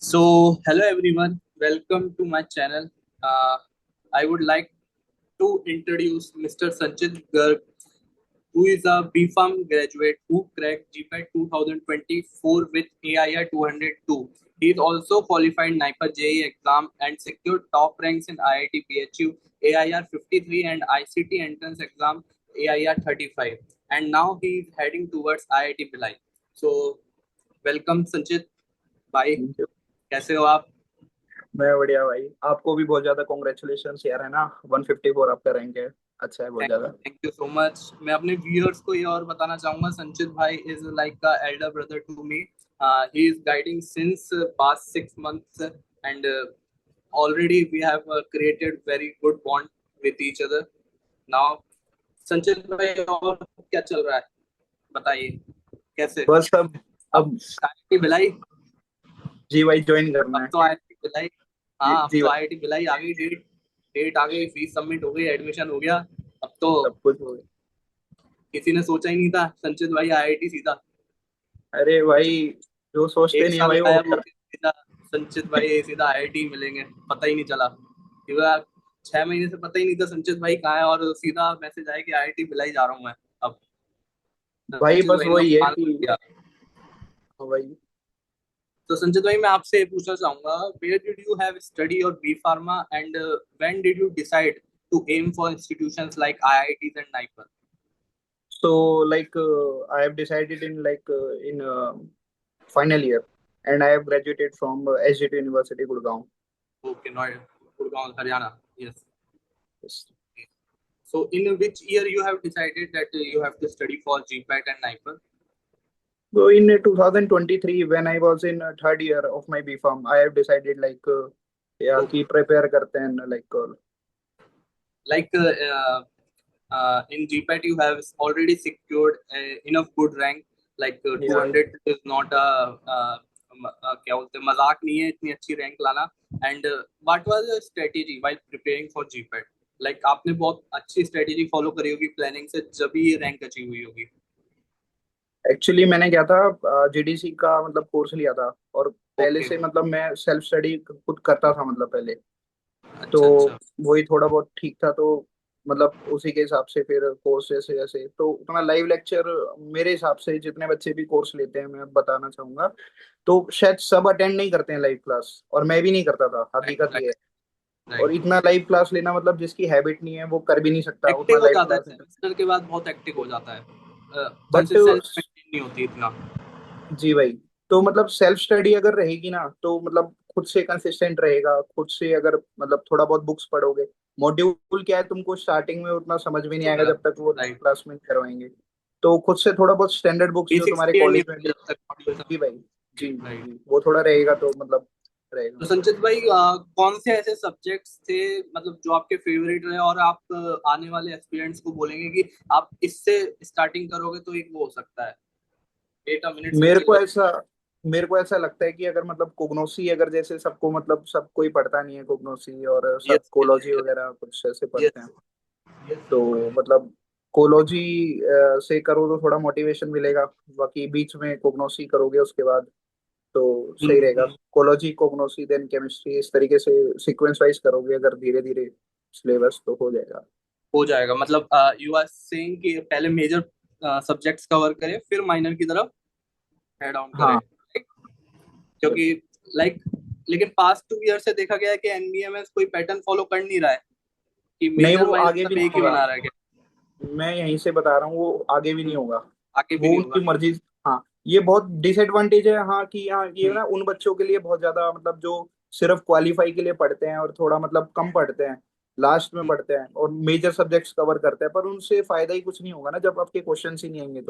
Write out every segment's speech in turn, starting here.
Hello everyone, welcome to my channel. Uh, I would like to introduce Mr. Sanchit Garg, who is a BPharm graduate who cracked GPAT 2024 with AIR 202. He is also qualified NIPA JEE exam and secured top ranks in IIT PHU, AIR 53 and ICT entrance exam AIR 35. And now he is heading towards IIT Bhilai. So, welcome Sanchit. Bye. Thank you। कैसे हो आप? मैं बढ़िया भाई, आपको भी बहुत ज्यादा कॉन्ग्रेचुलेशन यार, है ना। 154 आपका रैंक है, अच्छा है बहुत ज्यादा। Thank you so much. मैं अपने व्यूअर्स को ये और बताना चाहूंगा, संचित भाई is like a elder brother to me. He is guiding since past 6 months and already we have created very good bond with each other now। संचित भाई और क्या चल रहा है बताइए, कैसे? बस अब अब आईआईटी भिलाई, जी भाई ज्वाइन करना अब है। तो आईआईटी भिलाई, जी हाँ अब जी तो भाई, आईआईटी भिलाई आ गई। डेट डेट आ गई, फीस सबमिट हो गई, एडमिशन हो गया। अब तो सब कुछ हो गया। किसी ने सोचा ही नहीं था संचित भाई आईआईटी सीधा अरे भाई, जो सोचते एक नहीं है साल भाई वो हो गायब जाता होके सीधा संचित भाई सीधा आईआईटी मिलेंगे, पता ही नहीं चला। पूरा 6 महीने से पता ही नहीं था संचित भाई कहाँ है, और सीधा मैसेज आया कि आईआईटी भिलाई जा रहा हूँ मैं। अब है भाई, संचित बस भाई ने वही है मान कि लिया। हाँ भाई। तो संचित भाई मैं आपसे ये पूछना चाहूंगा, where did you have study your B pharma and when did you decide to aim for institutions like IITs and NIPER? So like I have decided in in final year, and I have graduated from SJT University, Gurgaon. Okay, Noida, Gurgaon, Haryana. Yes. Yes. So in which year you have decided that you have to study for GPAT and NIPER? So in 2023, when I was in third year of my B Farm, I have decided yeah, Okay. कि prepare करते हैं Like in GPAT you have already secured enough good rank, like yeah, 200 is not a क्या बोलते हैं, मजाक नहीं है इतनी अच्छी रैंक लाना। And what was your strategy while preparing for GPAT? Like आपने बहुत अच्छी स्ट्रेटेजी फॉलो करी होगी प्लानिंग से, जब भी ये रैंक अचीव हुई होगी। एक्चुअली मैंने क्या था, जीडीसी का मतलब कोर्स लिया था, और पहले ओके। से मतलब मैं सेल्फ स्टडी खुद करता था मतलब पहले। तो अच्छा अच्छा। वही थोड़ा बहुत ठीक था, तो मतलब उसी के हिसाब से फिर कोर्स जैसे जैसे तो उतना लाइव लेक्चर, मेरे हिसाब से जितने बच्चे भी कोर्स लेते हैं मैं बताना चाहूंगा, तो शायद सब अटेंड नहीं करते हैं लाइव क्लास, और मैं भी नहीं करता था, राइट हकीकत ये राइट है। और राइट। इतना लाइव क्लास लेना मतलब जिसकी हैबिट नहीं है वो कर भी नहीं सकता उतना एक्टिव हो लाइव जाता है क्लास। सेमेस्टर के बाद, बहुत एक्टिव हो जाता है। बट कंसिस्टेंसी मेंटेन नहीं होती इतना। जी भाई, तो मतलब सेल्फ स्टडी अगर रहेगी ना, तो मतलब खुद से कंसिस्टेंट रहेगा, खुद से अगर मतलब थोड़ा बहुत बुक्स पढ़ोगे। मॉड्यूल क्या है, तुमको स्टार्टिंग में उतना समझ में नहीं आएगा वगैरह। जब तक वो राइट। क्लास में नहीं करवाएंगे। तो खुद से थोड़ा बहुत स्टैंडर्ड बुक्स जो बेसिक्स तुम्हारे क्लियर नहीं कॉलेज में होते भी। जब तक मॉड्यूल जी भाई, जी समझ। जी राइट। जी, वो थोड़ा रहेगा तो मतलब रहेगा। तो संचित भाई कौन से ऐसे सब्जेक्ट्स थे मतलब जो आपके फेवरेट रहे, और आप आने वाले एस्पिरेंट्स को बोलेंगे कि आप इससे स्टार्टिंग करोगे तो एक वो हो सकता है? 8 मिनट से मेरे चिल को हो। ऐसा मेरे को ऐसा लगता है कि अगर मतलब कोग्नोसी, अगर जैसे सबको मतलब सब कोई पढ़ता नहीं है कोग्नोसी, और सब यस यस कोलॉजी वगैरह कुछ ऐसे पढ़ते यस हैं, यस। तो मतलब कोलॉजी से करो तो थोड़ा मोटिवेशन मिलेगा। बाकी बीच में कोग्नोसी करोगे उसके बाद तो सही रहेगा। कोलॉजी, कोग्नोसी, देन केमिस्ट्री, इस तरीके से सीक्वेंस वाइज करोगे अगर धीरे धीरे सिलेबस, तो हो जाएगा। हो जाएगा मतलब यू आर सेइंग कि पहले मेजर सब्जेक्ट्स कवर करें फिर माइनर की तरफ हेड ऑन करें, हाँ right? क्योंकि लाइक लेकिन पास्ट 2 ईयर से देखा गया है कि एनबीएमएस कोई पैटर्न फॉलो कर नहीं रहा है, कि नहीं, मेजर वो वाइज आगे भी सब नहीं एक ही होगा। बना रहा है। मैं यहीं से बता रहा हूँ, वो आगे भी नहीं हम्म, होगा। आगे भी वो नहीं उनकी होगा। मर्जी। हाँ, ये बहुत डिसएडवांटेज है, हाँ, कि हाँ ये हम्म, ना उन बच्चों के लिए बहुत ज्यादा मतलब जो सिर्फ क्वालिफाई के लिए पढ़ते हैं और थोड़ा मतलब कम पढ़ते हैं, लास्ट में हम्म। पढ़ते हैं और मेजर सब्जेक्ट्स कवर करते हैं, पर उनसे फायदा ही कुछ नहीं होगा ना जब आपके क्वेश्चन ही नहीं आएंगे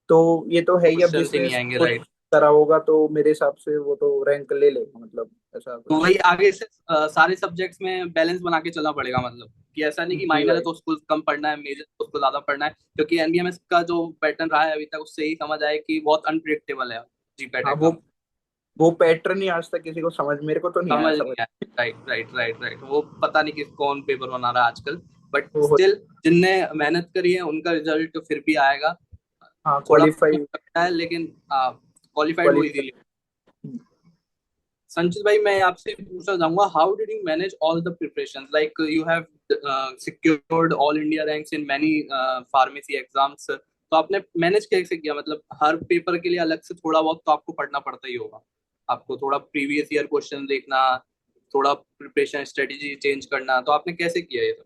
तो ये तो है ही। अब क्वेश्चन ही जिसने नहीं आएंगे, खुद राइट। करा होगा तो मेरे हिसाब से वो तो रैंक ले लेगा, मतलब ऐसा तो कुछ। वही आगे से सारे सब्जेक्ट्स में बैलेंस बना के चलना पड़ेगा, मतलब कि ऐसा नहीं कि जी माइनर है भाई। तो उसको कम पढ़ना है, मेजर तो उसको ज्यादा पढ़ना है। क्योंकि एनबीएमएस का जो पैटर्न रहा है अभी तक, उससे ही समझ आए कि बहुत अनप्रिडिक्टेबल है जीपैट हाँ, एग्जाम। वो पैटर्न ही आज तक किसी को समझ, मेरे को तो नहीं आया समझ समझ। नहीं आया। राइट राइट राइट राइट, वो पता नहीं किस कौन पेपर बना रहा है आजकल। बट वो स्टिल जिनने मेहनत करी है उनका रिजल्ट फिर भी आएगा। हाँ, थोड़ा क्वालिफाई। लगता है लेकिन क्वालिफाइड वो क्वालिफाई। इजीली। संचित भाई, मैं आपसे पूछना चाहूंगा, how did you manage all the preparations, like you have secured all India ranks in many pharmacy exams, तो आपने मैनेज कैसे किया? मतलब हर पेपर के लिए अलग से थोड़ा बहुत तो आपको पढ़ना पड़ता ही होगा, आपको थोड़ा प्रीवियस ईयर क्वेश्चन देखना, थोड़ा प्रिपरेशन स्ट्रेटेजी चेंज करना, तो आपने कैसे किया ये सब?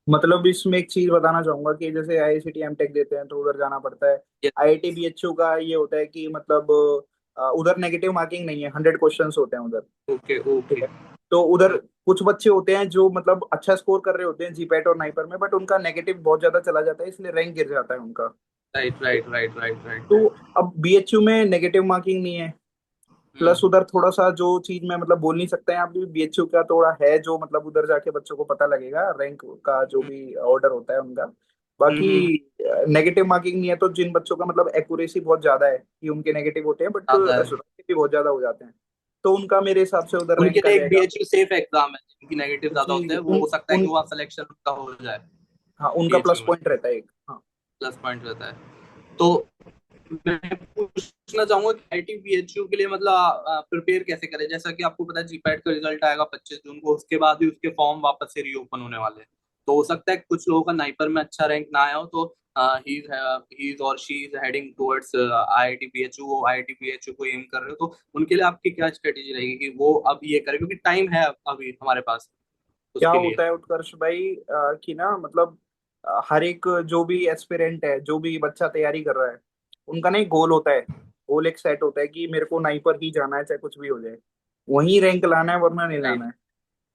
मतलब इसमें एक चीज बताना चाहूंगा कि जैसे आईआईसीटी एमटेक देते हैं तो उधर जाना पड़ता है। Yes. आईआईटी बीएचयू का ये होता है कि मतलब उधर नेगेटिव मार्किंग नहीं है, 100 क्वेश्चंस होते हैं उधर। ओके ठीक ओके। है। तो उधर कुछ बच्चे होते हैं जो मतलब अच्छा स्कोर कर रहे होते हैं जीपैट और नाइपर में, बट उनका नेगेटिव बहुत ज्यादा चला जाता है, इसलिए रैंक गिर जाता है उनका। Right right right right right तो राइट। अब बीएचयू में नेगेटिव मार्किंग नहीं है। प्लस हम्म उधर थोड़ा सा जो चीज मैं मतलब बोल नहीं सकता है यहाँ पे, बीएचयू का थोड़ा है जो मतलब उधर जाके बच्चों को पता लगेगा रैंक का जो भी ऑर्डर होता है उनका। बाकी हम्म। नेगेटिव मार्किंग नहीं है, तो जिन बच्चों का मतलब एक्यूरेसी बहुत ज्यादा है कि उनके नेगेटिव होते हैं बट आता है, रैंक भी बहुत ज्यादा हो जाते हैं, तो उनका मेरे हिसाब से उधर उनके रैंक आ लिए एक जाएगा। बीएचयू सेफ एग्जाम है, जिनकी नेगेटिव ज्यादा होते जी हैं, वो हो सकता है कि उन वहाँ सिलेक्शन उनका हो जाए हाँ, उनका प्लस बीएचयू में, पॉइंट रहता है एक। हाँ। प्लस पॉइंट रहता है। तो मैं पूछना चाहूंगा कि आईटी बीएचयू के लिए मतलब प्रिपेयर कैसे करें? जैसा कि आपको पता है जीपैट का रिजल्ट आएगा 25 जून को, उसके बाद ही उसके फॉर्म वापस से रीओपन होने वाले हैं। तो हो सकता है कुछ लोगों का नाइपर में अच्छा रैंक ना आया हो, तो ही इज और she is heading towards IIT BHU, वो आईआईटी बीएचयू को एम कर रहे हो, तो उनके लिए आपकी क्या स्ट्रेटेजी रहेगी कि वो अब ये करें, क्योंकि टाइम है अभी हमारे पास क्या उसके लिए? होता है उत्कर्ष भाई कि ना मतलब हर एक जो भी एस्पिरेंट है, जो भी बच्चा तैयारी कर रहा है, उनका ना एक गोल होता है। गोल एक सेट होता है कि मेरे को नाई पर ही जाना है, चाहे कुछ भी हो जाए, वहीं रैंक लाना है वरना नहीं लाना राइट है।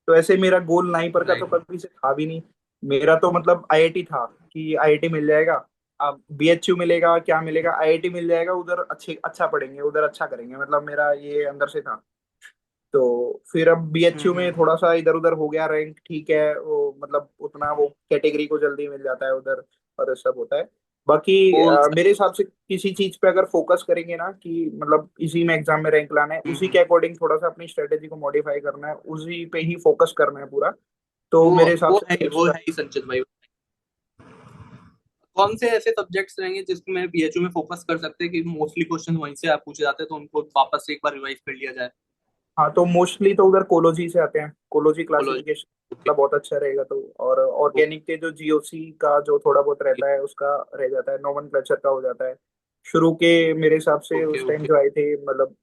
तो ऐसे मेरा गोल नाई पर का तो राइट। कभी से था भी नहीं। मेरा तो मतलब आईआईटी था कि आईआईटी मिल जाएगा। अब बीएचयू मिलेगा क्या मिलेगा, आईआईटी मिल जाएगा, उधर अच्छे अच्छा पढ़ेंगे, उधर अच्छा करेंगे, मतलब मेरा ये अंदर से था। तो फिर अब बीएचयू में हम्म। थोड़ा सा इधर उधर हो गया रैंक, ठीक है, वो मतलब उतना वो कैटेगरी को जल्दी मिल जाता है उधर, और ये सब होता है। बाकी गोल। मेरे हिसाब से किसी चीज पे अगर फोकस करेंगे ना कि मतलब इसी में एग्जाम में रैंक लाना है, उसी हम्म। के अकॉर्डिंग थोड़ा सा अपनी स्ट्रेटेजी को मॉडिफाई करना है, उसी पे ही फोकस करना है पूरा, तो वो मेरे हिसाब से वो है ही संचित भाई। कौन से ऐसे सब्जेक्ट्स रहेंगे जिसमें बीएचयू में फोकस कर सकते हैं कि मोस्टली क्वेश्चन वहीं से आप पूछे जाते हैं, तो उनको वापस से एक बार रिवाइज कर लिया जाए? हाँ, तो मोस्टली तो उधर कोलोजी से आते हैं, कोलोजी बोलो। क्लासिफिकेशन ओके मतलब बहुत अच्छा रहेगा। तो और ऑर्गेनिक के जो जीओसी का जो थोड़ा बहुत ओके रहता है उसका रह जाता है, नोमेनक्लेचर का हो जाता है। शुरू के मेरे हिसाब से ओके उस टाइम ओके जो आए थे मतलब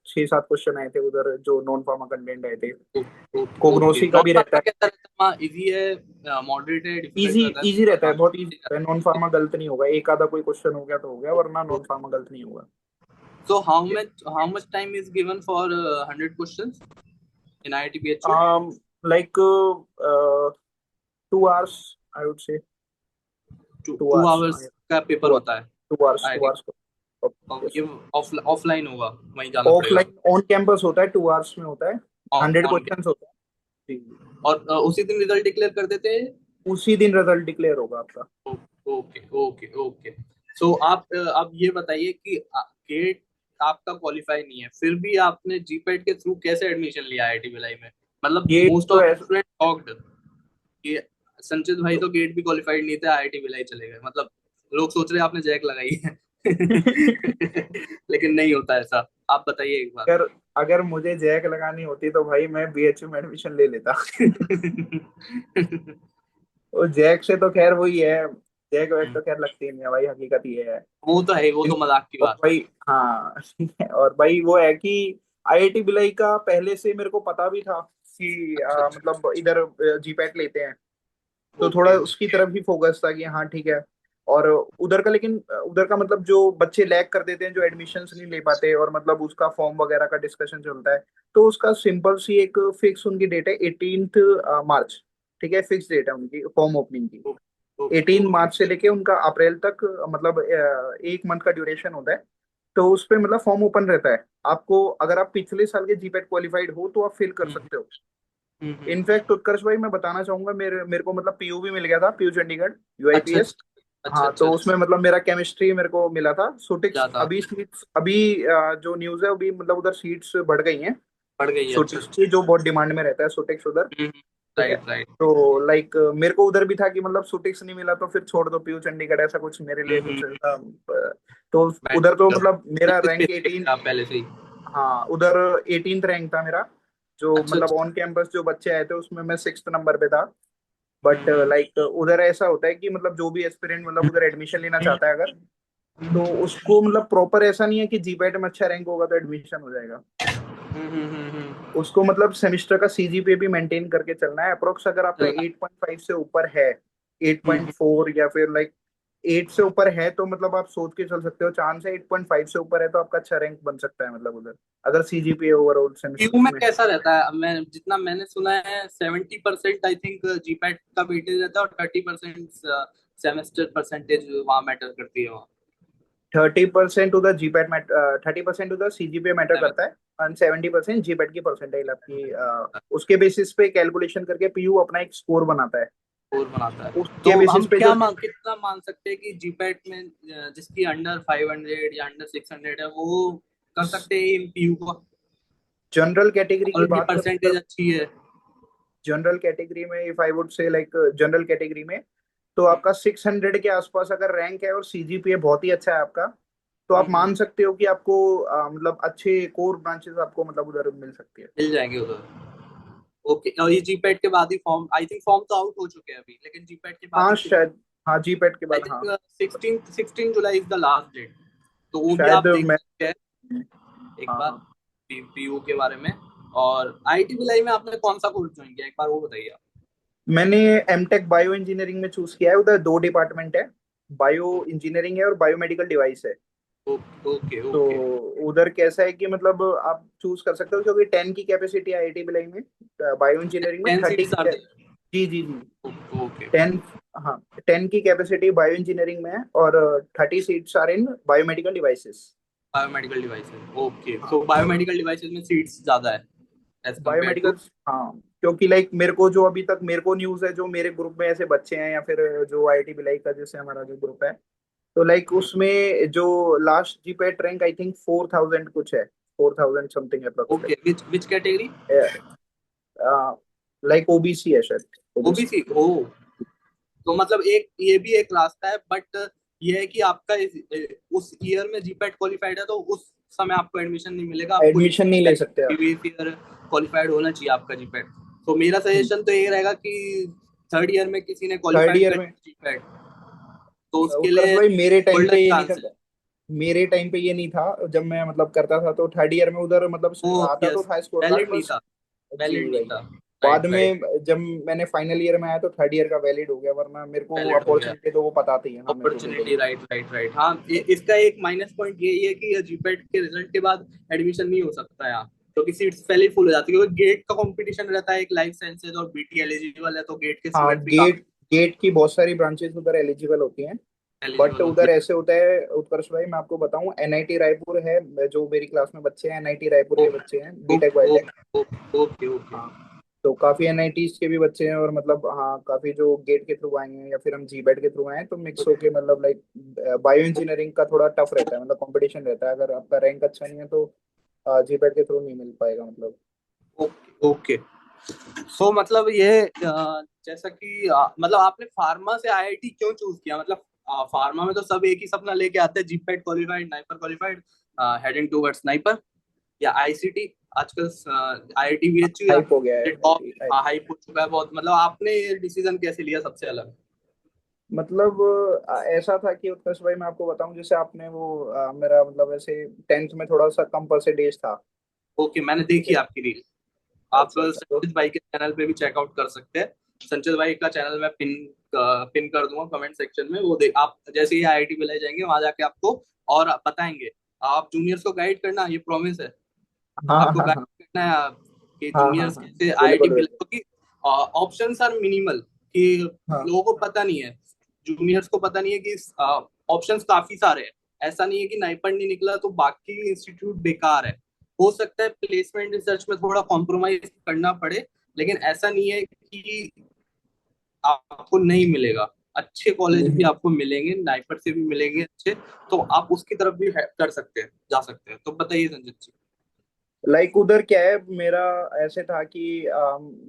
6-7 क्वेश्चन आए थे उधर जो नॉन फार्मा कंटेंट आए थे। Okay okay. कोग्नोसी का नॉन भी रहता फार्मा है। कैसा रहता है? इजी है, मॉडरेट है, इजी डिफिकल्ट रहता इजी रहता है, बहुत इजी है? रहता है, नॉन फार्मा गलत नहीं होगा, एक आधा कोई क्वेश्चन हो गया तो हो गया, वरना नॉन फार्मा गलत नहीं होगा। So how much time is given for 100 questions in IIT BHU? Like 2 hours, I would say. Two two two hours hours का पेपर टू होता है two hours to IIT? Hours और यस। ये offline होगा, वहीं जाना पड़ेगा? ऑफलाइन ऑन कैंपस होता है, 2 आवर्स में होता है। Hundred on. क्वेश्चन होता है जी। और उसी दिन रिजल्ट डिक्लेयर कर देते हैं? उसी दिन रिजल्ट डिक्लेयर होगा आपका। Okay okay okay. सो आप ये बताइए कि गेट आपका क्वालिफाई नहीं है, फिर भी आपने जीपेट के थ्रू कैसे एडमिशन लिया आईआईटी भिलाई में? मतलब गेट मोस्ट तो ऑफ ऐसा स्टूडेंट शॉक्ड कि संचित भाई तो गेट भी क्वालिफाइड नहीं थे, आईआईटी भिलाई चले गए, मतलब लोग सोच रहे हैं आपने जैक लगाई है। लेकिन नहीं होता ऐसा। आप बताइए एक बार। अगर अगर मुझे जैक लगानी होती तो भाई मैं बीएचयू में एडमिशन ले लेता। वो जैक से तो खैर वही है, जैक वैक तो खैर लगती नहीं है भाई, हकीकत ये है। वो तो है, वो तो मजाक की और बात है। भाई हाँ और भाई वो है कि आईआईटी भिलाई का पहले से मेरे को पता भी था कि अच्छा अच्छा। मतलब इधर जीपैट लेते हैं, तो थोड़ा ओके। उसकी तरफ ही फोकस था कि हाँ ठीक है। और उधर का लेकिन उधर का मतलब जो बच्चे लैग कर देते हैं, जो एडमिशन्स नहीं ले पाते और मतलब उसका फॉर्म वगैरह का डिस्कशन चलता है, तो उसका सिंपल सी एक फिक्स उनकी डेट है 18 मार्च। ठीक है, फिक्स डेट है उनकी फॉर्म ओपनिंग की। ओके 18 मार्च से ओके। लेके उनका अप्रैल तक मतलब एक मंथ का ड्यूरेशन होता है। तो उस पे मतलब फॉर्म ओपन रहता है आपको, अगर आप पिछले साल के जीपैट क्वालिफाइड हो तो आप फिल कर हम्म सकते हो। हम्म। इनफैक्ट उत्कर्ष भाई मैं बताना चाहूंगा, मेरे मेरे को मतलब पीयू भी मिल गया था, पीयू चंडीगढ़ अच्छा यूआईपीएस। अच्छा अच्छा हाँ, अच्छा तो उसमें अच्छा। मतलब मेरा केमिस्ट्री मेरे को मिला था सुटिक्स, जाता। अभी सीट्स अभी जो न्यूज़ है अभी मतलब उधर सीट्स बढ़ गई हैं। पड़ गई है, अच्छा सुटिक्स अच्छा। की जो बहुत डिमांड में रहता है सुटिक्स उधर। ठीक है। Right right. तो लाइक मेरे को उधर भी था कि मतलब सुटिक्स नहीं मिला तो फिर छोड़ दो, पीयू चंडीगढ़ ऐसा कुछ मेरे लिए कुछ हम्म। ऐसा तो बैठ उधर तो कर मतलब मेरा किस रैंक पे थे 18। आप पहले से ही? हाँ उधर 18th रैंक था मेरा। जो अच्छा मतलब अच्छा। ऑन कैंपस जो बच्चे आए थे उसमें मैं 6th नंबर पे था। बट हम्म लाइक उधर ऐसा होता है कि मतलब जो भी एस्पिरेंट मतलब उधर एडमिशन लेना हम्म चाहता है अगर, तो उसको मतलब प्रॉपर ऐसा नहीं है कि जीपैट में अच्छा रैंक होगा तो एडमिशन हो जाएगा। उसको मतलब सेमिस्टर का सीजीपीए भी मेंटेन करके चलना है। अप्रोक्स अगर आपका चलना। 8.5 से ऊपर है, हम्म 8.4 या फिर लाइक 8 से ऊपर है, तो मतलब आप सोच के चल सकते हो चांस है 8.5 से ऊपर है तो आपका अच्छा रैंक बन सकता है मतलब उधर, अगर सीजीपीए ओवरऑल पीयू सेमेस्टर में में। कैसा रहता है? मैं जितना मैंने सुना है 70% आई थिंक जीपैट का वेटेज रहता है और 30% सेमेस्टर परसेंटेज वहाँ मैटर करती है वहाँ। 30% उधर जीपैट मैट 30% उधर सीजीपीए मैटर सेवन करता है, और 70% जीपैट की परसेंटाइल आपकी उसके बेसिस पे कैलकुलेशन करके पीयू अपना एक स्कोर बनाता है। स्कोर बनाता है। तो उसके बेसिस हम पे जो कितना मान सकते हैं कि जीपैट में जिसकी अंडर 500 या अंडर 600 है वो कर सकते हैं इन पीयू को? जनरल कैटेगरी और की उनकी बात करूं परसेंटेज अगर, अच्छी है? जनरल कैटेगरी में इफ आई वुड से लाइक जनरल कैटेगरी में, तो आपका 600 के आसपास अगर रैंक है और सीजीपीए बहुत ही अच्छा है आपका, तो आप हम्म, मान सकते हो कि आपको मतलब अच्छे कोर ब्रांचेस आपको मतलब उधर मिल सकती है। मिल जाएंगे उधर। ओके, और ये जीपैट के बाद ही फॉर्म, आई थिंक फॉर्म तो आउट हो चुके हैं अभी, लेकिन जीपैट के बाद हाँ ही शायद, हाँ जीपैट के आई बाद हाँ। Think 16 July is the last date. तो वो भी शायद आप देख मैं, सकते हैं एक हाँ बार हाँ। पीयू के बारे में। और आईटी भिलाई में आपने कौन सा कोर्स ज्वाइन किया, एक बार वो बताइए आप। मैंने एमटेक बायो इंजीनियरिंग में चूज किया है। उधर दो डिपार्टमेंट है, बायो इंजीनियरिंग है और बायोमेडिकल डिवाइस है। ओके तो ओके। उधर कैसा है कि मतलब आप चूज कर सकते हो क्योंकि 10 की कैपेसिटी है आईआईटी भिलाई में, बायो इंजीनियरिंग में 10 30 सीट्स की आर जी जी जी। देयर। ओके। 10, हाँ 10 की कैपेसिटी बायो इंजीनियरिंग में है और 30 seats are in biomedical devices. Biomedical devices, okay, तो बायोमेडिकल डिवाइसेस में सीट्स ज्यादा है एज कम्पेयर बायोमेडिकल, टू। हाँ क्योंकि लाइक मेरे को जो अभी तक मेरे को न्यूज है, जो मेरे ग्रुप में ऐसे बच्चे हैं या फिर जो आईआईटी भिलाई का जैसे हमारा जो ग्रुप है, तो लाइक उसमें जो last GPAT rank I think 4000 कुछ है, 4000 something okay, approximate. Which category? Like OBC है शायद, ओबीसी। ओबीसी, ओ। तो मतलब एक ये भी एक रास्ता है, बट ये है कि आपका उस ईयर में जीपैट क्वालिफाइड है तो उस समय आपको एडमिशन नहीं मिलेगा, आपको एडमिशन नहीं ले सकते आप। प्रीवियस ईयर क्वालिफाइड होना चाहिए आपका जीपैट। तो मेरा सजेशन तो ये रहेगा कि थर्ड ईयर में किसी ने थर्ड क्वालिफाइड ईयर कर में जीपैट, तो उसके उत्कर्ष लिए भाई मेरे टाइम पे गोल्डन ये नहीं चांस है। था। मेरे टाइम पे ये नहीं था जब मैं मतलब करता था, तो थर्ड ईयर में उधर वो मतलब आता तो यस, था स्कोर कार्ड वैलिड नहीं बस। था, जी वैलिड नहीं भाई, था। बाद राइट राइट। में जब मैंने फाइनल ईयर में आया तो थर्ड ईयर का वैलिड हो गया, वरना मेरे को वैलिड हो गया। अपॉर्चुनिटी तो वो पता थी, हाँ मेरे को बिल्कुल। Opportunity, right right right. हाँ, इसका एक माइनस पॉइंट यही है कि जीपैट के रिजल्ट के बाद एडमिशन नहीं हो सकता है यहाँ, क्योंकि सीट्स पहले ही फुल हो जाती है, क्योंकि गेट का कंपटीशन रहता है, एक लाइफ साइंसेज और बीटी एलिजिबल है तो गेट के हाँ स्टूडेंट भी काफी गेट, गेट की बहुत सारी ब्रांचेस उधर एलिजिबल होती हैं। बट एलिजिबल होती उधर है। ऐसे होता है उत्कर्ष भाई, मैं आपको बताऊं एनआईटी रायपुर है, जो मेरी क्लास में बच्चे हैं एनआईटी रायपुर के बच्चे हैं, BTech okay biotech. Okay okay okay. हाँ तो काफी एनआईटीज के भी बच्चे हैं, और मतलब हाँ काफी जो गेट के थ्रू आए हैं या फिर हम जीबेट के थ्रू आए हैं, तो मिक्स होके मतलब लाइक बायो इंजीनियरिंग का थोड़ा टफ रहता है, मतलब कंपटीशन रहता है, अगर आपका रैंक अच्छा नहीं है तो जीबेट के थ्रू नहीं मिल पाएगा मतलब। Okay okay. सो मतलब ये जैसा कि मतलब आपने फार्मा से आईआईटी क्यों चूज किया? मतलब फार्मा में तो सब एक ही सपना लेके आते हैं, GPAT qualified, NIPER qualified, heading towards NIPER या आईसीटी। आजकल आईआईटी बीएचयू या हाइप हो गया है टॉप IT। हाइप हो चुका है बहुत। मतलब आपने ये डिसीजन कैसे लिया सबसे अलग? मतलब ऐसा था कि उत्कर्ष भाई मैं आपको बताऊं, जैसे आपने वो मेरा मतलब ऐसे 10th में थोड़ा सा कम परसेंटेज था। ओके, मैंने ठीक देखी है। आपकी रील। आप अच्छा अच्छा तो संचित भाई के चैनल पे भी चेकआउट कर सकते हैं। संचित भाई का चैनल मैं पिन कर दूंगा कमेंट सेक्शन में, वो देख आप जैसे ही आईआईटी में ले जाएंगे वहां जाके आपको और बताएंगे। आप जूनियर्स को गाइड करना, ये प्रॉमिस है। हाँ हाँ आपको हाँ गाइड हाँ करना है कि हाँ हाँ जूनियर्स हाँ कैसे आईआईटी बिल्कुल में, बिल्कुल। क्योंकि ऑप्शंस आर मिनिमल, कि हाँ लोगों को पता नहीं है, जूनियर्स को पता नहीं है कि ऑप्शंस काफी सारे हैं। ऐसा नहीं है कि नाइपर नहीं निकला तो बाकी इंस्टीट्यूट बेकार है। हो सकता है प्लेसमेंट रिसर्च में थोड़ा कॉम्प्रोमाइज करना पड़े, लेकिन ऐसा नहीं है कि आपको नहीं मिलेगा। अच्छे कॉलेज भी नहीं, आपको मिलेंगे, नाइपर से भी मिलेंगे अच्छे। तो आप उसकी तरफ भी कर सकते हैं, जा सकते हैं। तो बताइए संजीत जी। लाइक उधर क्या है मेरा, ऐसे था कि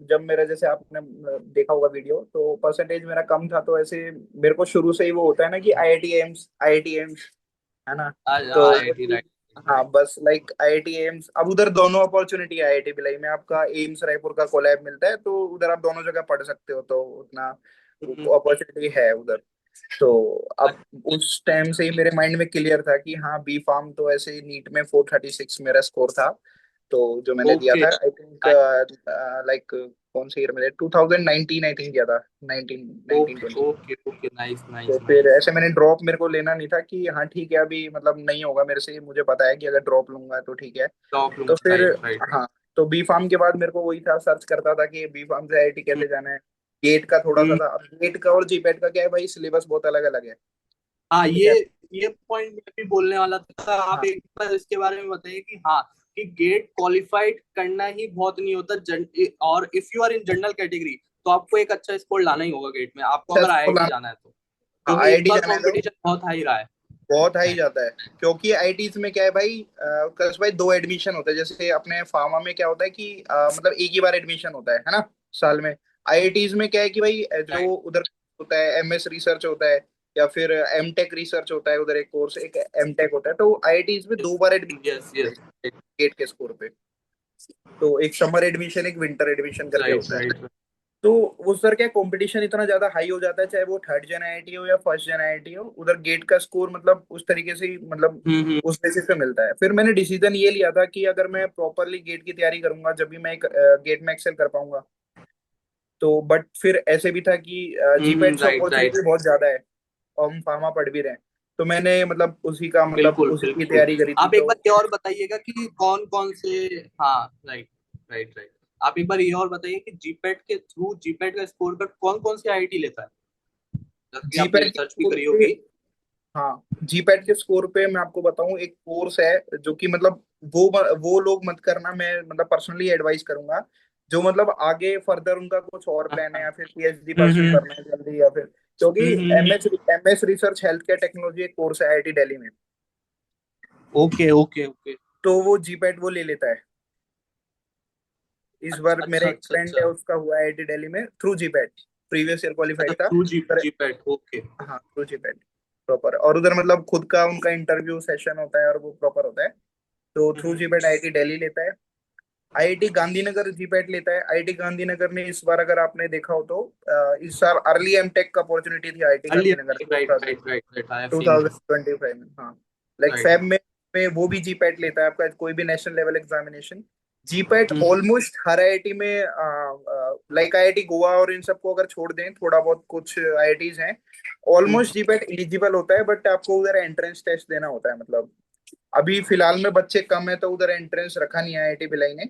जब मेरा जैसे आपने देखा होगा वीडियो, तो परसेंटेज मेरा कम था, तो ऐसे मेरे को शुरू से ही वो होता है ना कि आईआईटी एम्स, आईआईटी एम्स, है ना। तो आईआईटी, राइट। हाँ बस लाइक आईआईटी एम्स, अब उधर दोनों अपॉर्चुनिटी है। आईआईटी भिलाई में आपका एम्स रायपुर का कोलैब मिलता है, तो उधर आप दोनों जगह पढ़ सकते हो, तो उतना हम्म, अपॉर्चुनिटी है उधर। तो अब अच्छा। उस टाइम से ही मेरे माइंड में क्लियर था कि हाँ बी फार्म, तो ऐसे ही नीट में 436 मेरा स्कोर था। तो जो मैंने दिया ओके। था आई थिंक लाइक कौन से ईयर में 2019 आई थिंक दिया था, 19 1920। ओके ओके ओके, नाइस तो नाइस फिर नाइस। ऐसे मैंने ड्रॉप, मेरे को लेना नहीं था कि हाँ ठीक है अभी मतलब नहीं होगा मेरे से, मुझे पता है कि अगर ड्रॉप लूंगा तो ठीक है। टॉप तो लूंगा, फिर राइट राइट। हाँ, तो बी फार्म के बाद मेरे को वही था, सर्च करता था कि बी फार्म से आईआईटी कैसे जाना है। गेट का थोड़ा सा हम्म, था, अब गेट का और जीपेट का क्या है भाई, सिलेबस बहुत अलग अलग है। हाँ, ठीक है। ये पॉइंट मैं भी बोलने वाला था। आप हाँ एक बार इसके बारे में बताइए कि हाँ, कि गेट क्वालिफाइड करना ही बहुत नहीं होता और if you are in general category तो आपको एक अच्छा स्कोर लाना ही होगा गेट में, आपको अच्छा अगर स्कोर आईआईटी लाना। जाना है तो, हाँ क्योंकि इस आईआईटी बार जाना है तो कंपटीशन बहुत हाई रहा है। बहुत हाई जाता है, क्योंकि आईआईटीज में क्या है भाई, कस भाई दो एडमिशन होता है। जैसे अपने फार्मा में क्या होता है कि मतलब एक ही बार एडमिशन होता है ना, साल में। आईआईटीज में क्या है कि भाई जो राइट। उधर होता है एमएस रिसर्च होता है, या फिर एमटेक रिसर्च होता है, उधर एक कोर्स एक एमटेक होता है, तो आईआईटीज में दो बार यस एडमिशन यस। होते हैं गेट के स्कोर पे। तो एक समर एडमिशन एक विंटर एडमिशन करके राइट होता है। राइट। तो उस सर क्या कंपटीशन इतना ज्यादा हाई हो जाता है, चाहे वो थर्ड जन आईआईटी हो या फर्स्ट जन आईआईटी हो, उधर गेट का स्कोर मतलब उस तरीके से ही मतलब हम्म। उस बेसिस पे मिलता है। फिर मैंने डिसीजन ये लिया था कि अगर मैं प्रॉपरली गेट की तैयारी करूंगा जब भी मैं एक गेट में एक्सेल कर पाऊंगा। तो बट फिर ऐसे भी था कि जीपेट से राइट राइट। अपॉर्चुनिटी बहुत ज्यादा है, और हम फार्मा पढ़ भी रहे हैं। तो मैंने मतलब उसी का मतलब बिल्कुल उसी की बिल्कुल। तैयारी करी थी आप एक तो। बार ये और बताइएगा कि कौन कौन से, हाँ, राइट राइट राइट। आप एक बार ये और बताइए कि जीपेट के थ्रू, जीपेट का स्कोर कर कौन कौन सी आईआईटी लेता है, जैसे कि आपने जीपेट के रिसर्च भी स्कोर करी पे, होगी। हाँ जीपैट के स्कोर पे मैं आपको बताऊं, एक कोर्स है जो कि मतलब वो लोग मत करना, मैं मतलब पर्सनली एडवाइस करूंगा। जो मतलब आगे फर्दर उनका कुछ और हाँ प्लान है, हाँ। या फिर पीएचडी परस्यू हम्म। करना है जल्दी, या फिर क्योंकि हम्म। MS MS research health care technology एक कोर्स है आईआईटी दिल्ली में। Okay okay okay. तो वो जीपैट वो ले लेता है। इस बार अच्छा मेरे अच्छा एक अच्छा फ्रेंड है, अच्छा। उसका हुआ आईआईटी दिल्ली में थ्रू जीपैट, प्रीवियस ईयर अच्छा, क्वालिफाइड था। थ्रू पर जीपेट, ओके। हाँ थ्रू जीपैट प्रॉपर, और उधर मतलब खुद का उनका इंटरव्यू सेशन होता है और वो प्रॉपर होता है। तो थ्रू जीपैट आईआईटी दिल्ली लेता है। आईआईटी गांधीनगर जीपैट लेता है। आईआईटी गांधीनगर ने इस बार अगर आपने देखा हो तो इस साल अर्ली एमटेक का अपॉर्चुनिटी थी IIT early, Gandhinagar right right right right, I have seen this. 2025 में। हाँ लाइक राइट। फैब में वो भी जीपैट लेता है आपका कोई भी national level examination. GPAT almost हर आईआईटी में, लाइक आईआईटी गोवा और इन सबको अगर छोड़ दें, थोड़ा बहुत कुछ आईआईटीज हैं, ऑलमोस्ट जीपैट एलिजिबल होता है, बट आपको उधर एंट्रेंस टेस्ट देना होता है। मतलब अभी फिलहाल में बच्चे कम है तो उधर एंट्रेंस रखा नहीं है आईआईटी भिलाई ने।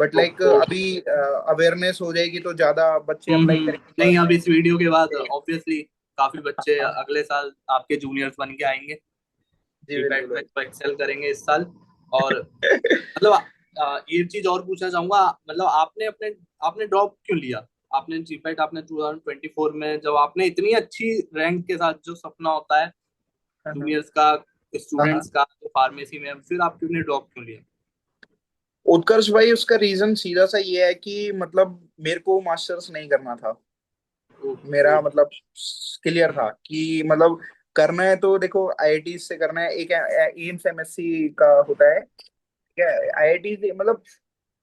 बट लाइक अभी अवेयरनेस हो जाएगी तो ज्यादा बच्चे अप्लाई करेंगे नहीं, बाद अब में। इस वीडियो के बाद ऑब्वियसली काफी बच्चे हाँ अगले साल आपके जूनियर्स बन के आएंगे, जी जीपैट बिल्कुल में तो एक्सेल करेंगे इस साल। और मतलब ये चीज और पूछना चाहूंगा, मतलब आपने ड्रॉप क्यों लिया? आपने जीपैट आपने 2024 में, जब आपने इतनी अच्छी रैंक के साथ, जो सपना होता है भाई। जूनियर्स का, हाँ हाँ। स्टूडेंट्स का, जो फार्मेसी में, फिर आप क्यों ने ड्रॉप क्यों लिया? उत्कर्ष भाई उसका रीजन सीधा सा ये है कि मतलब मेरे को मास्टर्स नहीं करना था। ओके। मेरा मतलब क्लियर था कि मतलब करना है तो देखो आईआईटी से करना है, एक एम्स एमएससी का होता है, ठीक है। आईआईटी से मतलब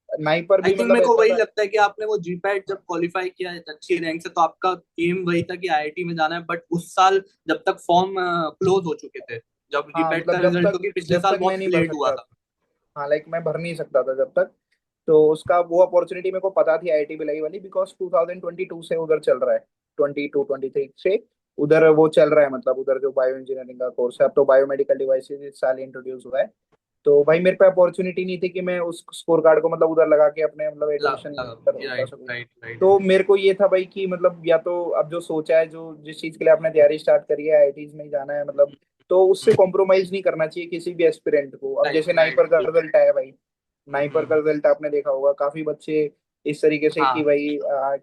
नाई पर आई भी थिंक मतलब मेरे को ऐसा वही था। लगता है कि आपने वो जीपैट जब क्वालिफाई किया है अच्छी रैंक से, तो आपका एम वही था कि आईआईटी में जाना है, बट उस साल जब तक फॉर्म क्लोज हो चुके थे, जब हाँ जीपैट का मतलब जब रिजल्ट, तक क्योंकि पिछले जब साल तक मैं बहुत नहीं भर लेट हुआ सकता, था। हाँ लाइक मैं भर नहीं सकता था जब तक। तो उसका वो अपॉर्चुनिटी मेरे को पता थी आईआईटी भिलाई वाली, बिकॉज 2022 से उधर चल रहा है, 22-23 से उधर वो चल रहा है। मतलब उधर जो बायो इंजीनियरिंग का कोर्स है, अब तो बायोमेडिकल डिवाइसेज इस साल इंट्रोड्यूस हुआ है। तो भाई मेरे पे अपॉर्चुनिटी नहीं थी कि मैं उस स्कोर कार्ड को मतलब उधर लगा के अपने मतलब एडमिशन कर राइट सकूं। Right right. तो मेरे को ये था भाई कि मतलब या तो अब जो सोचा है, जो जिस चीज के लिए आपने तैयारी स्टार्ट करी है आईआईटीज में ही जाना है मतलब, तो उससे कॉम्प्रोमाइज नहीं करना चाहिए किसी भी एस्पिरेंट को। अब राइट जैसे नाइपर का राइट। रिजल्ट आया भाई, नाइपर का रिजल्ट आपने देखा होगा, काफी बच्चे इस तरीके से कि हाँ। भाई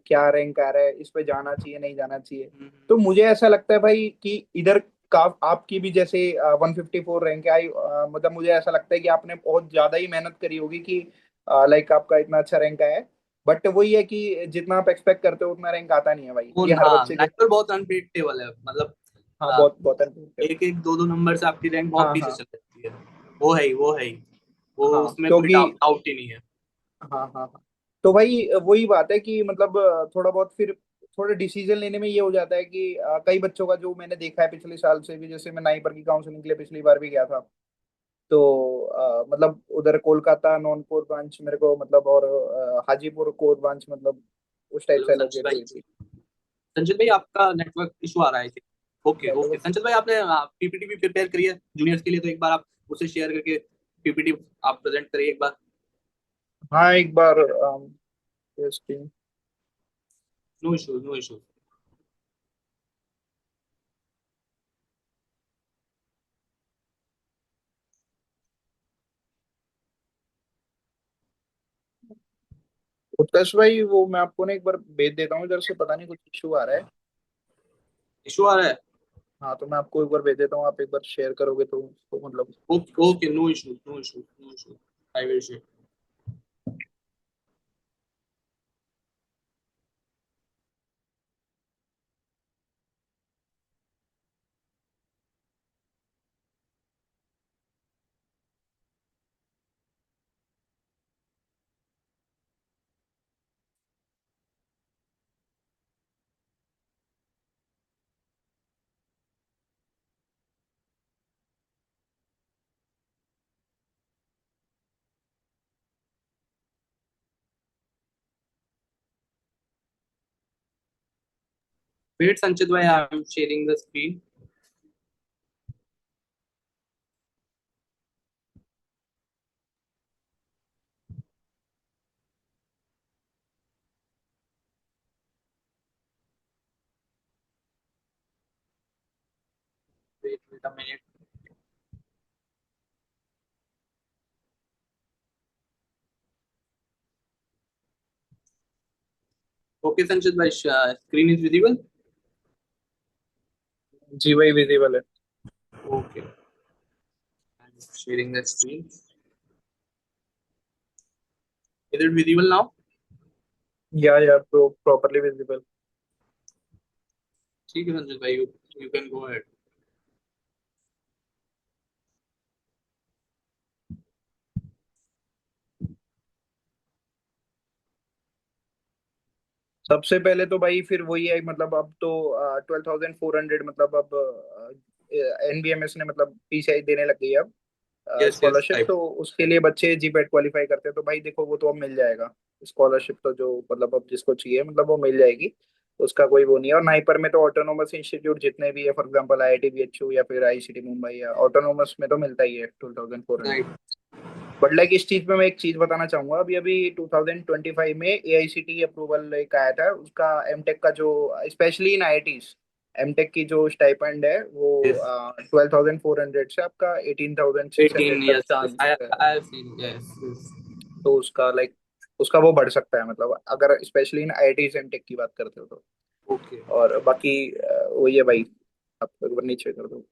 क्या रैंक आ रहा है, इस पे जाना चाहिए नहीं जाना चाहिए। तो मुझे ऐसा लगता है भाई कि इधर का आपकी भी जैसे 154 रैंक आई, मतलब मुझे ऐसा लगता है कि आपने बहुत ज्यादा ही मेहनत करी होगी कि लाइक आपका इतना अच्छा रैंक आया है। बट वही है कि जितना आप एक्सपेक्ट करते हो उतना रैंक आता नहीं है भाई, वो, ये हर हाँ, बच्चे के। नाइपर बहुत अनप्रिडिक्टेबल है, मतलब हाँ बहुत बहुत unpredictable। एक एक दो दो नंबर से आपकी रैंक बहुत हाँ पीछे हाँ। चल सकती है। वो है ही, वो है ही, वो हाँ उसमें कोई क्योंकि डाउट ही नहीं है। हाँ हाँ हाँ, तो भाई वही बात है कि मतलब थोड़ा बहुत फिर थोड़ा डिसीजन लेने में ये हो जाता है कि कई बच्चों का जो मैंने देखा है पिछले साल से भी, जैसे मैं नाइपर की काउंसलिंग के लिए पिछली बार भी गया था, तो मतलब उधर कोलकाता नॉनपुर ब्रांच मेरे को मतलब, और हाजीपुर कोर ब्रांच मतलब उस टाइप हेलो से संचित एलोकेट भाई, हुई थी। संचित भाई आपका नेटवर्क इशू आ रहा है। Okay okay network. संचित भाई, आपने पीपीटी भी प्रिपेयर करी है जूनियर्स के लिए, तो एक बार आप उसे शेयर करके पीपीटी आप प्रेजेंट करिए एक बार। हाँ एक बार yes, no issue, no issue. Utkarsh भाई वो मैं आपको ना एक बार भेज देता हूँ, इधर से पता नहीं कुछ इशू आ रहा है। इशू आ रहा है। हाँ तो मैं आपको एक बार भेज देता हूँ, आप एक बार शेयर करोगे तो मतलब। Okay okay, no issue, no issue, no issue. I will share. Wait Sanchit भाई, I am sharing the screen. Wait wait a minute. Okay Sanchit भाई, स्क्रीन इज विजिबल। जी भाई विजिबल है। Okay, I am sharing the screen. Is it visible now? या properly visible. ठीक है संचित भाई, यू कैन गो अहेड। सबसे पहले तो भाई फिर वही है, मतलब अब तो 12,400 मतलब अब एनबीएमएस ने मतलब पीसीआई देने लग गई है अब यस यस स्कॉलरशिप, तो उसके लिए बच्चे जीपैट क्वालिफाई करते हैं तो भाई देखो वो तो अब मिल जाएगा स्कॉलरशिप, तो जो मतलब अब जिसको चाहिए मतलब वो मिल जाएगी, उसका कोई वो नहीं है। और नाइपर में तो ऑटोनोमस इंस्टीट्यूट जितने भी है, फॉर एग्जांपल आईआईटी बीएचयू या फिर आईसीटी मुंबई, या ऑटोनोमस में तो मिलता ही है 12,400। राइट। बट लाइक इस चीज में मैं एक चीज बताना चाहूंगा, अभी अभी 2025 में एआईसीटी अप्रूवल एक आया था उसका, एमटेक का जो स्पेशली इन आईआईटीज एमटेक की जो स्टाइपेंड है वो यस। 12,400 से आपका 18, 18,600 तक yes, जा सकता है। I have seen, yes, yes. तो उसका लाइक उसका वो बढ़ सकता है, मतलब अगर स्पेशली इन आईआईटीज एमटेक की बात करते हो तो। Okay. और बाकी वही है भाई, आप एक बार नीचे कर दो।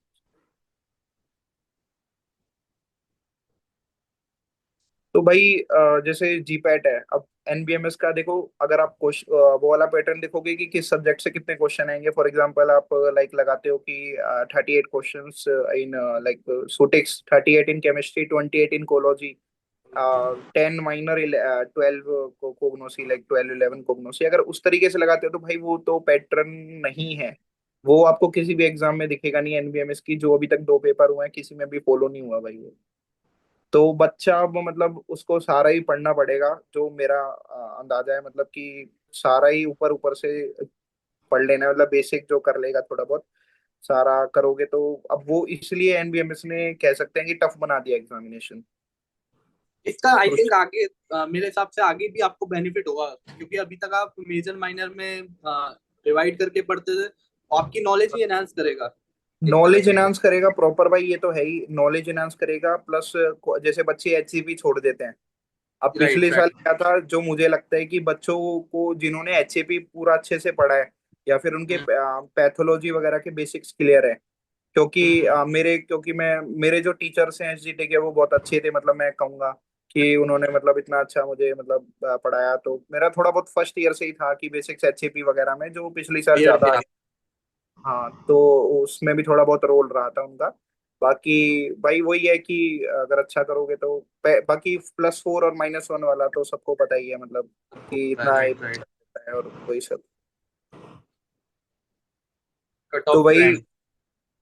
तो भाई जैसे जीपैट है, अब एनबीएमएस का देखो, अगर आप वो वाला पैटर्न देखोगे कि किस सब्जेक्ट से कितने क्वेश्चन आएंगे, फॉर एग्जांपल आप लाइक लगाते हो कि 38 questions in like pharmaceutics, 38 in chemistry, 28 in pharmacology, 10 minor, 12 pharmacognosy, like 12-11 pharmacognosy, अगर उस तरीके से लगाते हो तो भाई वो तो पैटर्न नहीं है, वो आपको किसी भी एग्जाम में दिखेगा नहीं। एनबीएमएस की जो अभी तक 2 पेपर हुए हैं किसी में भी फॉलो नहीं हुआ भाई वो। तो बच्चा अब मतलब उसको सारा ही पढ़ना पड़ेगा, जो मेरा अंदाजा है, मतलब कि सारा ही ऊपर ऊपर से पढ़ लेना है, मतलब बेसिक जो कर लेगा थोड़ा बहुत सारा करोगे तो। अब वो इसलिए एनबीएमएस ने कह सकते हैं कि टफ बना दिया एग्जामिनेशन। इसका आई थिंक आगे, मेरे हिसाब से आगे भी आपको बेनिफिट होगा, क्योंकि अभी तक आप मेजर माइनर में डिवाइड करके पढ़ते थे, तो आपकी नॉलेज ही एनहांस करेगा एक तरह नॉलेज से। एनहांस करेगा प्रॉपर भाई, ये तो है ही, नॉलेज एनहांस करेगा प्लस जैसे बच्चे एचसीपी छोड़ देते हैं। अब राइट पिछले साल राइट। क्या था, जो मुझे लगता है कि बच्चों को जिन्होंने एचएपी पूरा अच्छे से पढ़ा है या फिर उनके पैथोलॉजी वगैरह के बेसिक्स क्लियर है, क्योंकि क्योंकि मैं मेरे जो टीचर्स हैं एसजीटी के वो बहुत अच्छे थे, मतलब मैं कहूँगा कि उन्होंने मतलब इतना अच्छा मुझे मतलब पढ़ाया, तो मेरा थोड़ा बहुत फर्स्ट ईयर से ही था कि बेसिक्स एचएपी वगैरह में जो पिछली साल क्लियर ज्यादा थे आ आप। गया। हाँ तो उसमें भी थोड़ा बहुत रोल रहा था उनका। बाकी भाई वही है कि अगर अच्छा करोगे तो बाकी +4 और -1 वाला तो सबको पता ही है, मतलब कि इतना ही राइट राइट। होता है और वही सब। कट तो ऑफ वही बैंड।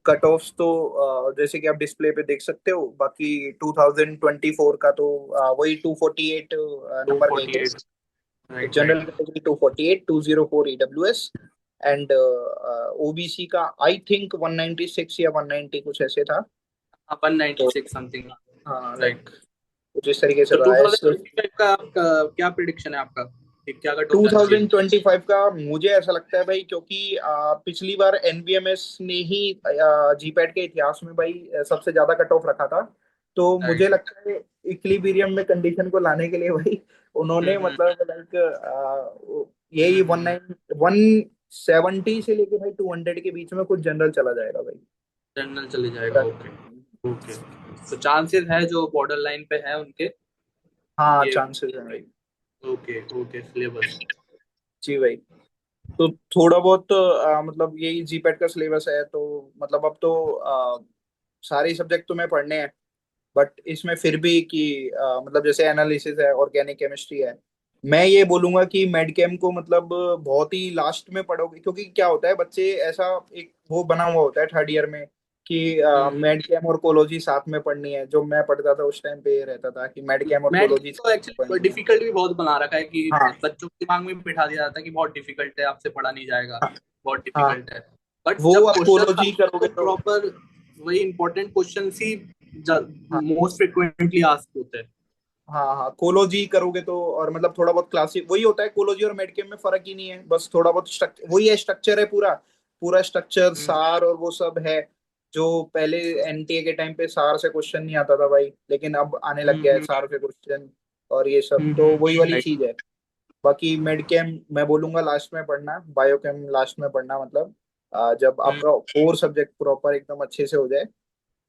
कट ऑफ्स तो जैसे कि आप डिस्प्ले पे देख सकते हो, बाकी 2024 का तो वही 248 टू नंबर गए फोर्टी थे। Eight right general right. Category 248, 204 EWS, and OBC का आई थिंक 196 या 190 कुछ ऐसे था। अपन नाइनटी तो सिक्स समथिंग। हाँ लाइक राइट। कुछ इस तरीके से तो रहा है। 2025 का आपका क्या प्रिडिक्शन है आपका कि क्या कट ऑफ जाना चाहिए? 2025 का मुझे ऐसा लगता है भाई, क्योंकि पिछली बार एनबीएमएस ने ही जीपैट के इतिहास में भाई सबसे ज्यादा कट ऑफ रखा था। तो मुझे राइट। लगता है इक्विलिब्रियम में कंडीशन को लाने के लिए भाई उन्होंने हम्म। मतलब लाइक यही वन हम्म। नाइन 170 से लेके भाई 200 के बीच में कुछ जनरल चला जाएगा भाई। जनरल चले जाएगा, ओके। ओके। तो चांसेस है जो बॉर्डर लाइन पे है उनके, हाँ ये। चांसेस है भाई। Okay okay, syllabus. जी भाई। तो थोड़ा बहुत मतलब यही जीपैट का सिलेबस है, तो मतलब अब तो सारे सब्जेक्ट तो मैं पढ़ने हैं, बट इसमें फिर भी कि मतलब जैसे एनालिसिस है, ऑर्गेनिक केमिस्ट्री है, मैं ये बोलूंगा कि मेड केम को मतलब बहुत ही लास्ट में पढ़ोगे, क्योंकि क्या होता है बच्चे ऐसा एक वो बना हुआ होता है थर्ड ईयर में कि हम्म। मेड केम और कोलोजी साथ में पढ़नी है। जो मैं पढ़ता था उस टाइम पे ये रहता था कि मेड केम और मैथ कोलोजी तो साथ में एक्चुअली पढ़नी है। डिफिकल्ट भी बहुत बना रखा है कि हाँ बच्चों के दिमाग में भी बिठा दिया जाता है कि बहुत डिफिकल्ट है, आपसे पढ़ा नहीं जाएगा, हाँ बहुत हाँ। डिफिकल्ट है। बट वो जब आप क्वेश्चन कोलोजी आते हैं तो करोगे तो प्रॉपर वही इंपॉर्टेंट क्वेश्चन ही हाँ मोस्ट फ्रिक्वेंटली आस्क होते हैं। हाँ हाँ, कोलोजी करोगे तो और मतलब थोड़ा बहुत क्लासिक वही होता है। कोलोजी और मेडकेम में फर्क ही नहीं है, बस थोड़ा बहुत स्ट्रक्चर वही है, स्ट्रक्चर है पूरा पूरा स्ट्रक्चर हम्म। सार और वो सब है। जो पहले एनटीए के टाइम पे सार से क्वेश्चन नहीं आता था भाई, लेकिन अब आने लग गया है हम्म। सार से क्वेश्चन और ये सब, तो वही वाली राइट। चीज है। बाकी मेडकेम मैं बोलूंगा लास्ट में पढ़ना, बायोकेम लास्ट में पढ़ना, मतलब जब हम्म। आपका कोर सब्जेक्ट प्रॉपर एकदम अच्छे से हो जाए।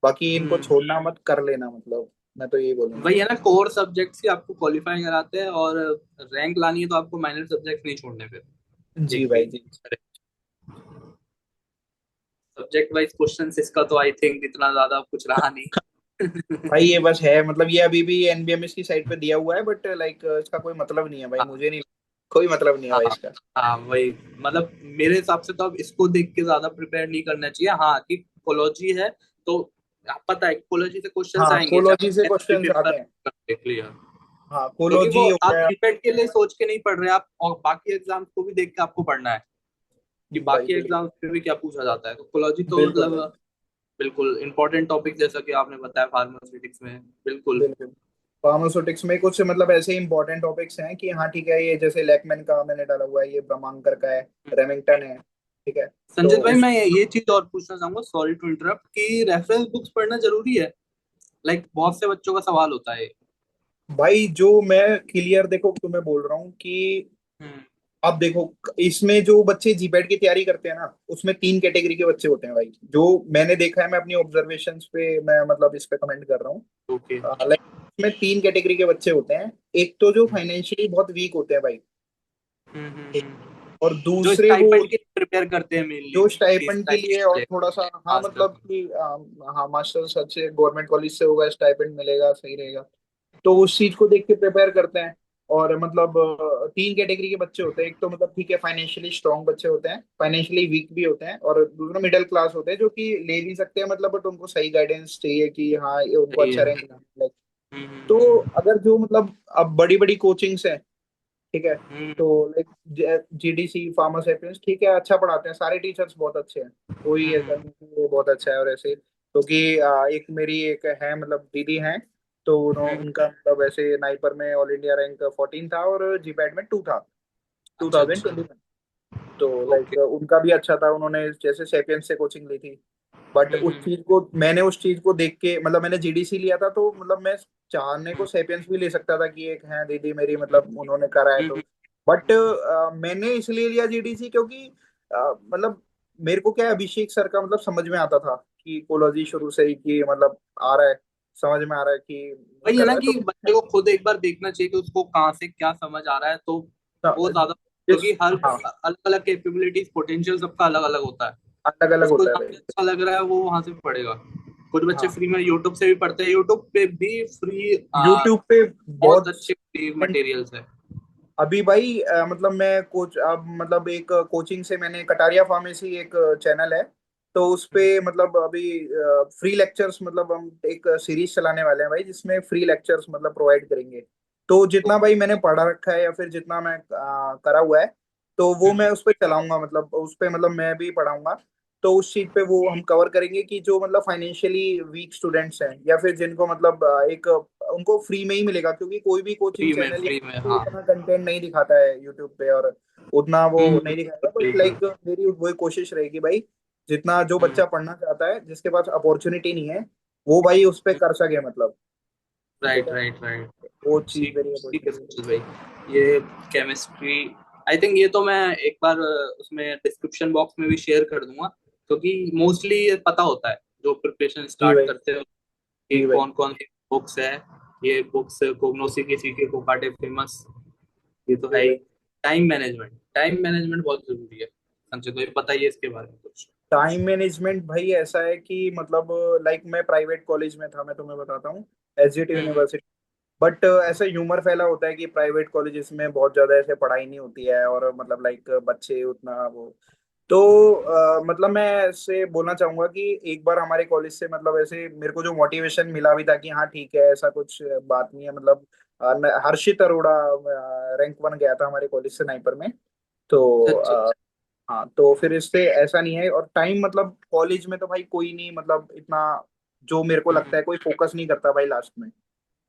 बाकी इनको हम्म। छोड़ना मत, कर लेना मतलब, मैं तो यही बोलूंगा। वही है ना, कोर सब्जेक्ट्स ही आपको क्वालिफाई कराते हैं, और रैंक लानी है तो आपको माइनर सब्जेक्ट नहीं छोड़ने फिर। जी एक भी भाई जी। सब्जेक्ट वाइज क्वेश्चन इसका तो आई थिंक इतना ज्यादा कुछ रहा नहीं। भाई ये बस है, मतलब ये अभी भी एनबीएमएस की साइट पे दिया हुआ है, बट लाइक इसका कोई मतलब नहीं है भाई, मुझे नहीं, कोई मतलब नहीं है हाँ भाई इसका। हाँ, वही मतलब मेरे हिसाब से तो अब इसको देख के ज्यादा प्रिपेयर नहीं करना चाहिए। हाँ कि कोलॉजी है तो आप पता है कोलॉजी से क्वेश्चंस हाँ आएंगे, कोलोजी से चाहे कोई क्वेश्चंस पेपर आते हैं। देख लिया। हाँ क्योंकि वो कोलोजी हो आप गया। जीपेट के लिए सोच के नहीं पढ़ रहे आप, और बाकी एग्जाम्स को भी देख के आपको पढ़ना है कि जी भाई बाकी बिल्कुल एग्जाम्स में भी क्या पूछा जाता है। तो कोलॉजी तो बिल्कुल मतलब भाई बिल्कुल इंपॉर्टेंट टॉपिक जैसा कि आपने बताया फार्मास्यूटिक्स में, बिल्कुल। बिल्कुल। फार्मास्यूटिक्स में कुछ मतलब ऐसे इंपॉर्टेंट टॉपिक्स हैं कि हाँ ठीक है, ये जैसे लैकमैन का मैंने डाला हुआ है, ये ब्रह्मांकर का है, रेमिंगटन है, ठीक है। तो संजीत भाई उस मैं ये चीज और पूछना चाहूंगा, सॉरी टू इंटरप्ट, कि रेफरेंस बुक्स पढ़ना जरूरी है? लाइक बहुत से बच्चों का सवाल होता है। भाई जो मैं क्लियर देखो तुम्हें बोल रहा हूँ कि हम्म। अब देखो, इसमें जो बच्चे जीपैट की तैयारी करते हैं ना, उसमें 3 कैटेगरी के बच्चे होते हैं भाई, जो मैंने देखा है, मैं अपनी ऑब्जर्वेशंस पे मैं मतलब इस पे कमेंट कर रहा हूँ। ओके। लाइक इसमें 3 कैटेगरी के बच्चे होते हैं। एक तो जो फाइनेंशियली बहुत वीक होते हैं भाई, और जो दूसरे वो स्टाइपेंड के लिए प्रिपेयर करते हैं मेनली, जो कि स्टाइपेंड के लिए और स्टाइपेंड थोड़ा सा हाँ खासकर। मतलब कि हाँ मास्टर्स अच्छे गवर्नमेंट कॉलेज से होगा, स्टाइपेंड मिलेगा, सही रहेगा, तो उस चीज को देख के प्रिपेयर करते हैं। और मतलब 3 कैटेगरी के बच्चे होते हैं। एक तो मतलब ठीक है फाइनेंशियली स्ट्रांग बच्चे होते हैं, फाइनेंशियली वीक भी होते हैं, और दूसरा मिडिल क्लास होते हैं जो कि ले भी सकते हैं मतलब, बट उनको सही गाइडेंस चाहिए कि हाँ ये उनको सही अच्छा है। रैंक। तो अगर जो मतलब अब बड़ी बड़ी कोचिंग्स हैं, ठीक है, हम्म। तो लाइक जीडीसी फार्मा सेपियंस ठीक है, अच्छा पढ़ाते हैं, सारे टीचर्स बहुत अच्छे हैं, कोई ऐसा हम्म। नहीं कि वो बहुत अच्छा है और ऐसे। क्योंकि एक मेरी एक है मतलब दीदी हैं, तो हम्म। उनका मतलब ऐसे नाइपर में ऑल इंडिया रैंक 14 था और जीपैट में 2 था, अच्छा अच्छा। 2020 में। तो ओके। लाइक उनका भी अच्छा था, उन्होंने जैसे सेपियंस से कोचिंग ली थी। बट उस हम्म। चीज को मैंने उस चीज को देख के मतलब मैंने जीडीसी लिया था, तो मतलब मैं चाहने को सेपियंस भी ले सकता था कि एक है दीदी मेरी मतलब उन्होंने करा है, तो हम्म। बट मैंने इसलिए लिया जीडीसी क्योंकि मतलब मेरे को क्या है, अभिषेक सर का मतलब समझ में आता था कि इकोलॉजी शुरू से ही कि मतलब आ रहा है, समझ में आ रहा है कि वो वही है कर ना रहा है कि तो बच्चे को खुद एक बार देखना चाहिए कि उसको कहाँ से क्या समझ आ रहा है, तो वो ज्यादा, क्योंकि हर हाँ अलग अलग कैपेबिलिटीज पोटेंशियल सबका अलग अलग होता है। अलग अलग उसको होता है जहाँ भाई। पे अच्छा लग रहा है वो वहां से पढ़ेगा। कुछ बच्चे हाँ, फ्री में यूट्यूब से भी पढ़ते हैं, यूट्यूब पे भी फ्री यूट्यूब पे बहुत बहुत अच्छे फ्री मटेरियल्स है। अभी भाई मतलब मैं कोच अब मतलब एक कोचिंग से मैंने कटारिया फार्मेसी एक चैनल है, तो उस पे मतलब अभी फ्री लेक्चर्स मतलब हम एक सीरीज चलाने वाले हैं भाई, जिसमें फ्री लेक्चर्स मतलब प्रोवाइड करेंगे। तो जितना भाई मैंने पढ़ा रखा है या फिर जितना मैं करा हुआ है, तो वो मैं उस पे चलाऊंगा, मतलब उस पे मतलब मैं भी पढ़ाऊंगा। तो उस चीज पे वो हम कवर करेंगे कि जो मतलब फाइनेंशियली वीक स्टूडेंट्स हैं या फिर जिनको मतलब एक उनको फ्री में ही मिलेगा, क्योंकि कोई भी कोचिंग चैनल फ्री में तो हाँ। उतना कंटेंट नहीं दिखाता है यूट्यूब पे, और उतना वो नहीं दिखाएगा। बट बिल्कुल। लाइक मेरी वही कोशिश रहेगी भाई, जितना जो हम्म। बच्चा पढ़ना चाहता है जिसके पास अपॉर्चुनिटी नहीं है, वो भाई उस पे कर सके मतलब। Right right right. वो चीज ठीक मेरी ठीक है रहेगी। संचित भाई। ये केमिस्ट्री, आई थिंक ये तो मैं एक बार उसमें डिस्क्रिप्शन बॉक्स में भी शेयर कर दूंगा, क्योंकि मोस्टली ये पता होता है जो प्रिपरेशन जी स्टार्ट भाई। करते हो कि जी भाई। कौन कौन सी बुक्स है। ये बुक्स कोग्नोसी की, सीके कोकाटे फेमस, ये तो जी है ही। भाई। टाइम मैनेजमेंट बहुत जरूरी है संचित भाई, बताइए इसके बारे में कुछ। टाइम मैनेजमेंट भाई ऐसा है कि मतलब लाइक मैं प्राइवेट कॉलेज में था, मैं तुम्हें बताता हूँ, एसजीटी हम्म। यूनिवर्सिटी। बट ऐसा ह्यूमर फैला होता है कि प्राइवेट कॉलेजेस में बहुत ज्यादा ऐसे पढ़ाई नहीं होती है, और मतलब लाइक बच्चे उतना वो, तो मतलब मैं ऐसे बोलना चाहूंगा कि एक बार हमारे कॉलेज से मतलब ऐसे मेरे को जो मोटिवेशन मिला भी था कि हाँ ठीक है, ऐसा कुछ बात नहीं है मतलब हर्षित अरोड़ा रैंक 1 गया था हमारे कॉलेज से नाइपर में। तो अच्छा अच्छा। हाँ, तो फिर इससे ऐसा नहीं है। और टाइम मतलब कॉलेज में तो भाई कोई नहीं मतलब इतना, जो मेरे को लगता हम्म है कोई फोकस नहीं करता भाई लास्ट में,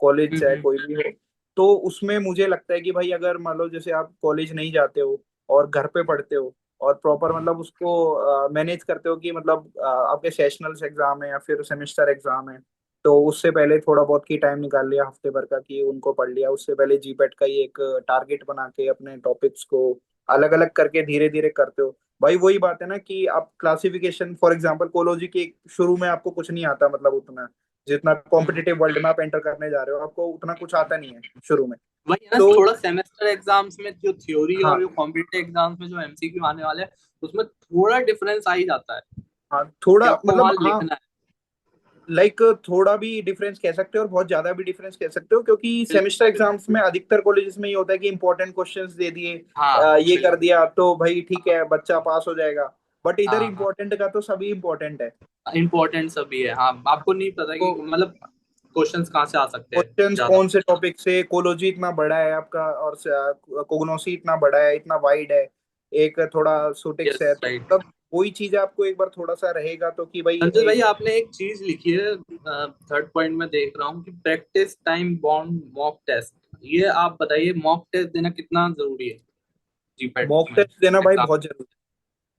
कॉलेज चाहे हम्म कोई भी हो। तो उसमें मुझे लगता है कि भाई अगर मान लो जैसे आप कॉलेज नहीं जाते हो और घर पे पढ़ते हो, और प्रॉपर मतलब उसको मैनेज करते हो कि मतलब आपके सेशनल्स एग्जाम है या फिर सेमेस्टर एग्जाम है, तो उससे पहले थोड़ा बहुत की टाइम निकाल लिया हफ्ते भर का कि उनको पढ़ लिया, उससे पहले जीपेट का ही एक टारगेट बना के अपने टॉपिक्स को अलग अलग करके धीरे धीरे करते हो। भाई वही बात है ना कि आप क्लासिफिकेशन फॉर एग्जांपल कोलोजी के शुरू में आपको कुछ नहीं आता, मतलब उतना जितना हम्म। कॉम्पिटिटिव वर्ल्ड में आप एंटर करने जा रहे हो आपको उतना कुछ आता नहीं है शुरू में। वही है ना, तो थोड़ा सेमेस्टर एग्जाम्स में जो थ्योरी और हाँ। जो कॉम्पिटिटिव एग्जाम्स में जो एमसीक्यू आने वाले हैं, उसमें थोड़ा डिफरेंस आ ही जाता है हाँ कि थोड़ा आपको मतलब वहां हाँ, लिखना है। लाइक थोड़ा भी डिफरेंस कह सकते हो और बहुत ज्यादा भी डिफरेंस कह सकते हो, क्योंकि सेमेस्टर बिल्कुल एग्जाम्स में बिल्कुल। अधिकतर कॉलेजेस में ये होता है कि इंपॉर्टेंट क्वेश्चंस दे दिए, हाँ ये कर बिल्कुल। दिया तो भाई ठीक है बच्चा पास हो जाएगा। बट इधर हाँ हाँ, इंपॉर्टेंट का तो सभी इंपॉर्टेंट है। इम्पोर्टेंट सभी है हाँ, आपको नहीं पता तो कि मतलब क्वेश्चंस कहाँ से आ सकते हैं क्वेश्चंस ज्यादा। कौन से टॉपिक से, कोलोजी इतना बड़ा है आपका और कोग्नोसी इतना बड़ा है, इतना वाइड है, एक थोड़ा सुटिक्स यस है, तो राइट। मतलब वही चीज आपको एक बार थोड़ा सा रहेगा तो कि भाई संजय भाई एक। आपने एक चीज लिखी है, थर्ड पॉइंट में देख रहा हूँ कि practice time bound mock test, ये आप बताइए मॉक टेस्ट देना कितना जरूरी है जीपैट मॉक में टेस्ट देना भाई एग्जाम। बहुत जरूरी,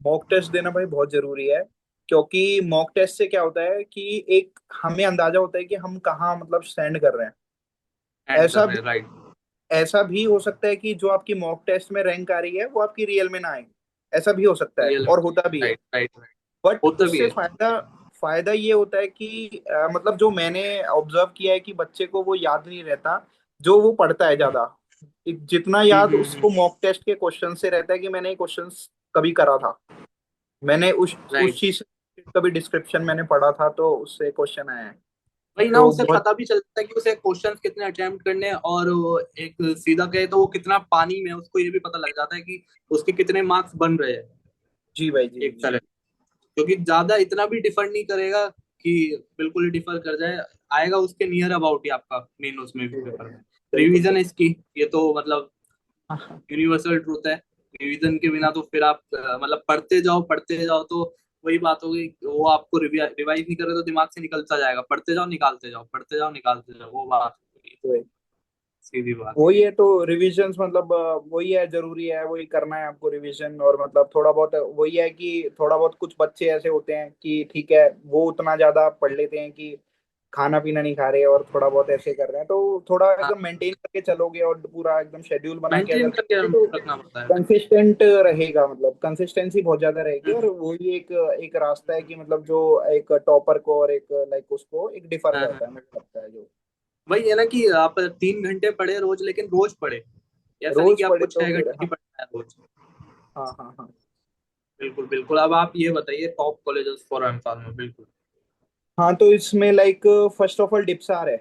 मॉक टेस्ट देना भाई बहुत जरूरी है। क्योंकि मॉक टेस्ट से क्या होता है कि एक हमें अंदाजा होता है कि हम कहाँ मतलब स्टैंड कर रहे हैं। एंड कर ऐसा रहे भी हैं राइट। ऐसा भी हो सकता है कि जो आपकी मॉक टेस्ट में रैंक आ रही है वो आपकी रियल में ना आए, ऐसा भी हो सकता है रियल में। और होता भी है। Right right right. बट होता भी उससे है। फायदा फायदा ये होता है कि मतलब जो मैंने ऑब्जर्व किया है कि बच्चे को वो याद नहीं रहता जो वो पढ़ता है ज्यादा, जितना याद उसको मॉक टेस्ट के क्वेश्चन से रहता है कि मैंने ये क्वेश्चन कभी करा था, मैंने उस राइट। चीज से कभी डिस्क्रिप्शन मैंने पढ़ा था तो उससे क्वेश्चन आया है। वही ना, तो उसे बहुत। पता भी चलता है कि उसे क्वेश्चंस कितने अटेम्प्ट करने हैं, और वो एक सीधा कहे तो वो कितना पानी में है, उसको ये भी पता लग जाता है कि उसके कितने मार्क्स बन रहे हैं जी भाई। जी एक जी। तरह। क्योंकि ज्यादा इतना भी डिफर नहीं करेगा कि बिल्कुल ही डिफर कर जाए, आएगा उसके नियर अबाउट ही आपका मेन उसमें भी जी भाई। पेपर में। बिल्कुल रिवीजन बिल्कुल। इसकी, ये तो मतलब हाँ हाँ। यूनिवर्सल ट्रूथ है। रिवीजन के बिना तो फिर आप मतलब पढ़ते जाओ तो वही बात होगी, वो आपको रिवाइज नहीं करे तो दिमाग से निकलता जाएगा, पढ़ते जाओ निकालते जाओ, पढ़ते जाओ निकालते जाओ, वो बात होगी। वही सीधी बात। वही है तो रिविजन्स मतलब वही है, जरूरी है वही करना है आपको रिवीजन। और मतलब थोड़ा बहुत वही है कि थोड़ा बहुत कुछ बच्चे ऐसे होते हैं कि ठीक है वो उतना ज्यादा पढ़ लेते हैं कि खाना पीना नहीं खा रहे और थोड़ा बहुत ऐसे कर रहे हैं, तो थोड़ा हाँ, एकदम मेंटेन करके चलोगे और पूरा एकदम शेड्यूल बना के अगर मेंटेन करके चलोगे तो रखना पड़ता है। कंसिस्टेंट रहेगा, मतलब कंसिस्टेंसी बहुत ज्यादा रहेगी। और वही एक एक रास्ता है कि मतलब जो एक टॉपर को और एक लाइक उसको एक डिफर हाँ, करता हाँ। है मुझे लगता है जो। वही है ना कि आप 3 घंटे पढ़े रोज, लेकिन रोज पढ़े, ऐसा नहीं कि रोज पढ़े आपको तो छह फिर घंटे ही हाँ। पढ़ना है रोज। हाँ हाँ हाँ। बिल्कुल बिल्कुल। अब आप ये बताइए टॉप कॉलेजेस फॉर एमफार्मा, बिल्कुल। हाँ, तो इसमें like first of all DIPSAR है।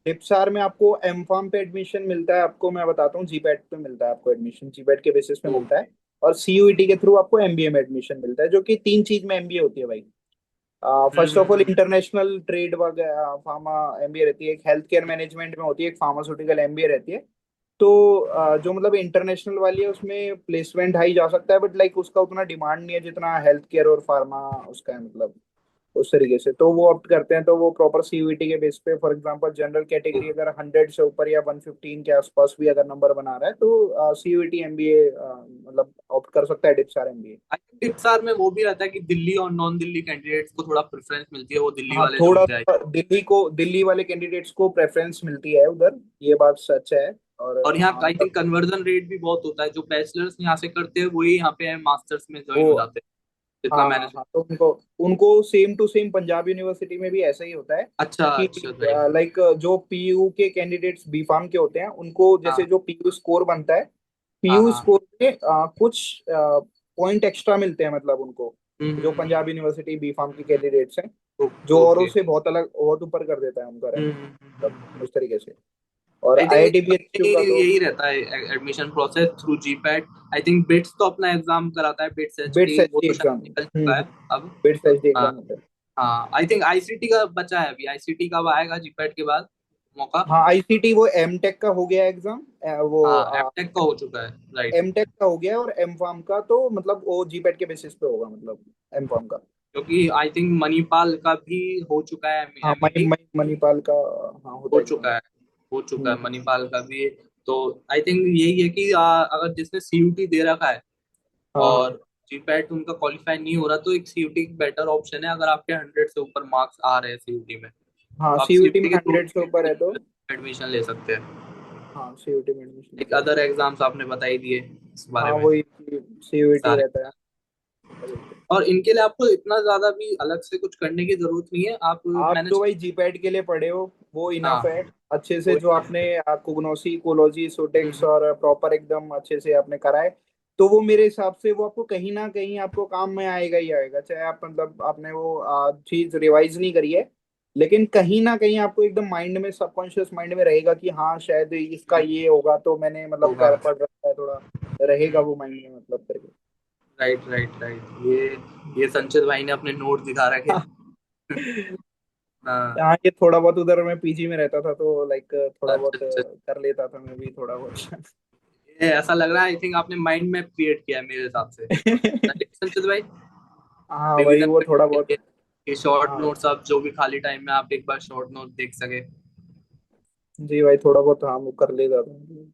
डिप्सार में आपको एम फार्म पे एडमिशन मिलता है, आपको मैं बताता हूँ, जीपैट पे मिलता है आपको एडमिशन, जीपैट के बेसिस पे तो मिलता है। और सीयूईटी के थ्रू आपको एमबीए में एडमिशन मिलता है, जो कि तीन चीज में एमबीए होती है भाई। First of all hmm. International trade वगैरह फार्मा एमबीए रहती है, एक हेल्थ केयर मैनेजमेंट में होती है, एक फार्मास्यूटिकल एमबीए रहती है। तो जो मतलब इंटरनेशनल वाली है उसमें प्लेसमेंट हाई जा सकता है, बट लाइक उसका उतना डिमांड नहीं है जितना हेल्थ केयर और फार्मा उसका है, मतलब उस तरीके से तो वो ऑप्ट करते हैं। तो वो प्रॉपर सीयूईटी के बेस पे, फॉर एग्जांपल जनरल कैटेगरी अगर 100 से ऊपर या 115 के आसपास भी अगर नंबर बना रहा है तो सीयूईटी एमबीए मतलब ऑप्ट कर सकता है, डिप्सार एमबीए। आई थिंक टिप्सार में वो भी रहता है कि दिल्ली और नॉन दिल्ली कैंडिडेट्स को थोड़ा प्रेफरेंस मिलती है, वो दिल्ली हाँ, वाले जो थोड़ा होते हैं। सा दिल्ली वाले कैंडिडेट्स को प्रेफरेंस मिलती है उधर, ये बात सच है। और और यहाँ हाँ आई थिंक मतलब कन्वर्जन रेट भी बहुत होता है, जो बैचलर्स यहाँ से करते हैं वही यहाँ पे मास्टर्स में ज्वाइन वो, हो जाते हैं, जितना हाँ मैंने हाँ हाँ, तो उनको उनको same to same Punjab university में भी ऐसा ही होता है अच्छा कि अच्छा भाई। लाइक जो पीयू के कैंडिडेट्स बी फार्म के होते हैं उनको जैसे हाँ जो पीयू स्कोर बनता है, हाँ पीयू हाँ। स्कोर में कुछ पॉइंट एक्स्ट्रा मिलते हैं, मतलब उनको, जो हम्म। पंजाब यूनिवर्सिटी बी फार्म के कैंडिडेट्स हैं, जो औरों ओके। से बहुत अलग, बहुत ऊपर कर देता है उनका रैंक, मतलब हम्म। उस तरीके से। और आई थिंक आईआईटी बीएचयू का तो यही रहता है admission process through GPAT. I think bits तो अपना एग्जाम कराता है, बिट्स बिट्स एचटी, वो एचडी तो एग्जाम। शायद निकल चुका है अब। बिट्स एचडी हाँ एग्जाम होता है। हाँ। आई थिंक आईसीटी का बचा है अभी, आईसीटी कब आएगा जीपैट के बाद मौका? हाँ, आईसीटी वो एमटेक का हो गया एग्जाम, वो हाँ एमटेक का हो चुका है, राइट। एमटेक का हो गया, और एम फार्म का तो मतलब वो जीपेट के बेसिस पे होगा, मतलब एम फार्म का। क्योंकि आई थिंक मणिपाल का भी हो चुका है हाँ, एमईटी, मणिपाल का, हाँ होता हो है एग्जाम। चुका है, हो चुका है हम्म। मणिपाल का भी। तो आई थिंक यही है कि अगर जिसने सीयूटी दे रखा है हाँ हाँ और जीपैट उनका क्वालिफाई नहीं हो रहा, तो एक सीयूटी बेटर ऑप्शन है। अगर आपके 100 से ऊपर मार्क्स आ रहे हैं सीयूटी में, हाँ, तो आप सीयूटी में सीयूटी के थ्रू 100 से ऊपर है तो, एडमिशन ले सकते हैं। हाँ सीयूटी में एडमिशन ले एक सकते अदर हैं। एग्जाम्स आपने बता ही दिए इस बारे हाँ में वही, सीयूटी सारे। रहता है। और इनके लिए आपको इतना ज्यादा भी अलग से कुछ करने की जरूरत नहीं है, आप आप जो मैनेज। भाई जीपैट के लिए पढ़े हो वो इनफ हाँ है। अच्छे से तो जो आपने कोग्नोसी, कोलॉजी, सोटेक्स हम्म, और प्रॉपर एकदम अच्छे से आपने कराए, तो वो मेरे हिसाब से वो आपको कहीं ना कहीं आपको काम में आएगा ही आएगा, चाहे आप मतलब आपने वो चीज रिवाइज नहीं करी है, लेकिन कहीं ना कहीं आपको एकदम माइंड में, सबकॉन्शियस माइंड में रहेगा कि हाँ शायद इसका ये होगा, तो मैंने मतलब होगा। कर पढ़ रखा है थोड़ा, रहेगा वो माइंड में मतलब करके। Right right right. ये संचित भाई ने अपने नोट दिखा रखे हाँ। हाँ, ये थोड़ा बहुत उधर मैं पीजी में रहता था तो लाइक थोड़ा अच्छा बहुत अच्छा। कर लेता था मैं भी थोड़ा बहुत। ये ऐसा लग रहा है, आई थिंक आपने माइंड मैप क्रिएट किया है मेरे हिसाब से, राइट संचित भाई? हाँ वही, रिवीजन वो थोड़ा करने के बहुत। लिए कि शॉर्ट हाँ नोट्स आप जो भी खाली टाइम में आप एक बार शॉर्ट नोट देख सके। जी भाई, थोड़ा बहुत हाँ वो कर लेता था।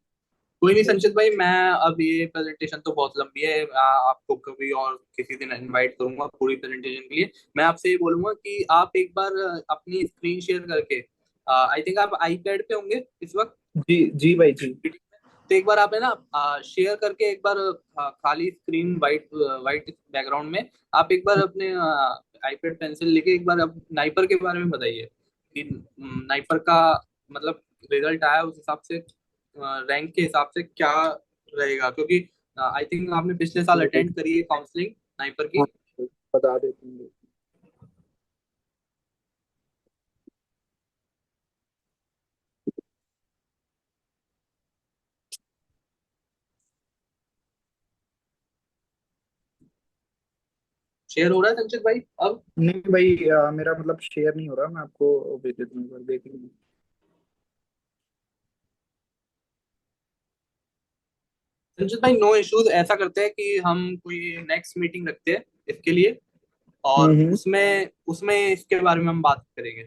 कोई नहीं बस। संचित भाई, मैं अब ये प्रेजेंटेशन तो बहुत लंबी है, आपको कभी और किसी दिन इनवाइट करूंगा पूरी प्रेजेंटेशन के लिए। मैं आपसे ये बोलूंगा कि आप एक बार अपनी स्क्रीन शेयर करके, आई थिंक आप आईपैड पे होंगे इस वक्त, जी जी भाई जी। तो एक बार आप है ना शेयर करके एक बार खाली स्क्रीन वाइट वाइट बैकग्राउंड में आप एक बार अपने आईपैड पेंसिल लेके एक बार अब नाइपर के बारे में बताइए कि नाइपर का मतलब रिजल्ट आया उस हिसाब से, रैंक के हिसाब से क्या रहेगा, क्योंकि आई थिंक आपने पिछले साल जी, अटेंड करी है काउंसलिंग नाइपर हाँ, की। बता देते हैं। शेयर हो रहा है संचित भाई अब? नहीं भाई, मेरा मतलब शेयर नहीं हो रहा, मैं आपको भेज देता हूँ, एक बार देख लीजिए। संचित भाई नो इश्यूज, ऐसा करते हैं कि हम कोई नेक्स्ट मीटिंग रखते हैं इसके लिए, और हम्म। उसमें उसमें इसके बारे में हम बात करेंगे।